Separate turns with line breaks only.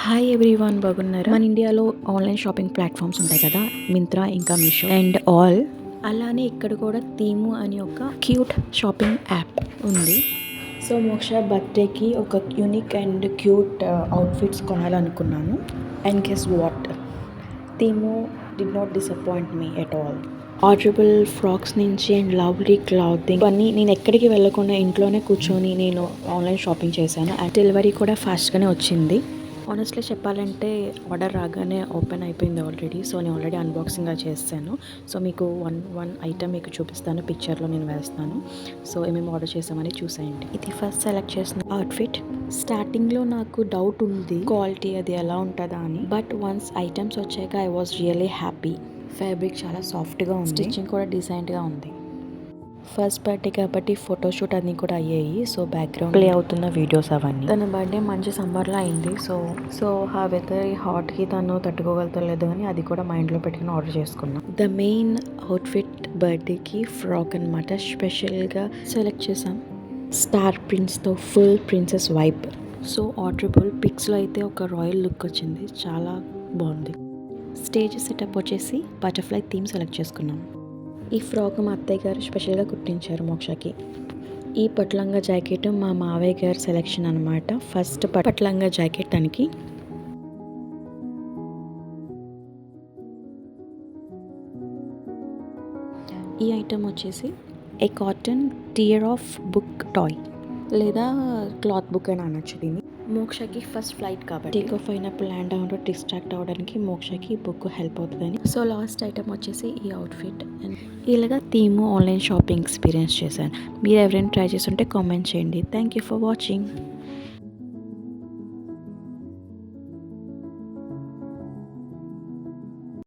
Hi everyone, బాగున్నారా? మన ఇండియాలో ఆన్లైన్ షాపింగ్ ప్లాట్ఫామ్స్ ఉంటాయి కదా, మింత్రా ఇంకా మీషో అండ్ ఆల్. అలానే ఇక్కడ కూడా తీము అని ఒక క్యూట్ షాపింగ్ యాప్ ఉంది. సో మోక్ష బర్త్డేకి ఒక యూనిక్ అండ్ క్యూట్ అవుట్ఫిట్స్ కొనాలనుకున్నాను. And guess what, Temu did not disappoint me at all. Adorable frocks నుంచి అండ్ లవ్లీ క్లాతింగ్ అన్నీ నేను ఎక్కడికి వెళ్ళకుండా ఇంట్లోనే కూర్చొని నేను ఆన్లైన్ షాపింగ్ చేశాను. అండ్ డెలివరీ కూడా ఫాస్ట్గానే వచ్చింది. ఆనెస్ట్లీ చెప్పాలంటే ఆర్డర్ రాగానే ఓపెన్ అయిపోయింది ఆల్రెడీ. సో నేను ఆల్రెడీ అన్బాక్సింగ్గా చేస్తాను. సో మీకు వన్ ఐటమ్ మీకు చూపిస్తాను, పిక్చర్లో నేను వేస్తాను. సో ఏమేమి ఆర్డర్ చేసామని చూసేయండి. ఇది ఫస్ట్ సెలెక్ట్ చేసిన అవుట్ఫిట్. స్టార్టింగ్లో నాకు డౌట్ ఉంది క్వాలిటీ అది ఎలా ఉంటుందా అని, బట్ వన్స్ ఐటమ్స్ వచ్చాక I was really happy. Fabric చాలా సాఫ్ట్గా ఉంది, స్టిచ్చింగ్ కూడా డీసెంట్గా ఉంది. ఫస్ట్ బర్త్డే కాబట్టి ఫోటోషూట్ అన్నీ కూడా అయ్యాయి. సో బ్యాక్గ్రౌండ్ ప్లే అవుతున్న వీడియోస్ అవన్నీ. తన బర్త్డే మంచి సమ్మర్లో అయింది. సో ఆ వెదర్ హాట్కి తను తట్టుకోగలుగుతలేదు అని అది కూడా మైండ్లో పెట్టుకుని ఆర్డర్ చేసుకున్నాం. ద మెయిన్ అవుట్ఫిట్ బర్త్డేకి ఫ్రాక్ అనమాట, స్పెషల్గా సెలెక్ట్ చేసాం. స్టార్ ప్రింట్స్తో full princess vibe. So adorable. పిక్స్లో అయితే ఒక రాయల్ లుక్ వచ్చింది, చాలా బాగుంది. స్టేజ్ సెటప్ వచ్చేసి బటర్ఫ్లై థీమ్ సెలెక్ట్ చేసుకున్నాం. ఈ ఫ్రాక్ మా అత్తయ్య గారు స్పెషల్గా కుట్టించారు మోక్షకి. ఈ పట్లంగా జాకెట్ మా మావయ్య గారి సెలెక్షన్ అనమాట. ఫస్ట్ పట్లంగా జాకెట్ తనకి. ఈ ఐటమ్ వచ్చేసి a cotton tear off book toy లేదా క్లాత్ బుక్ అని అనొచ్చు దీన్ని. మోక్షకి ఫస్ట్ ఫ్లైట్ కాబట్టి టేక్ ఆఫ్ అయినప్పుడు ల్యాండ్ అవ్వడం డిస్ట్రాక్ట్ అవ్వడానికి మోక్షకి బుక్ హెల్ప్ అవుతుందని. సో లాస్ట్ ఐటమ్ వచ్చేసి ఈ అవుట్ఫిట్. ఇలాగా థీము ఆన్లైన్ షాపింగ్ ఎక్స్పీరియన్స్ చేశాను. మీరు ఎవరైనా ట్రై చేస్తుంటే కామెంట్ చేయండి. Thank you for watching.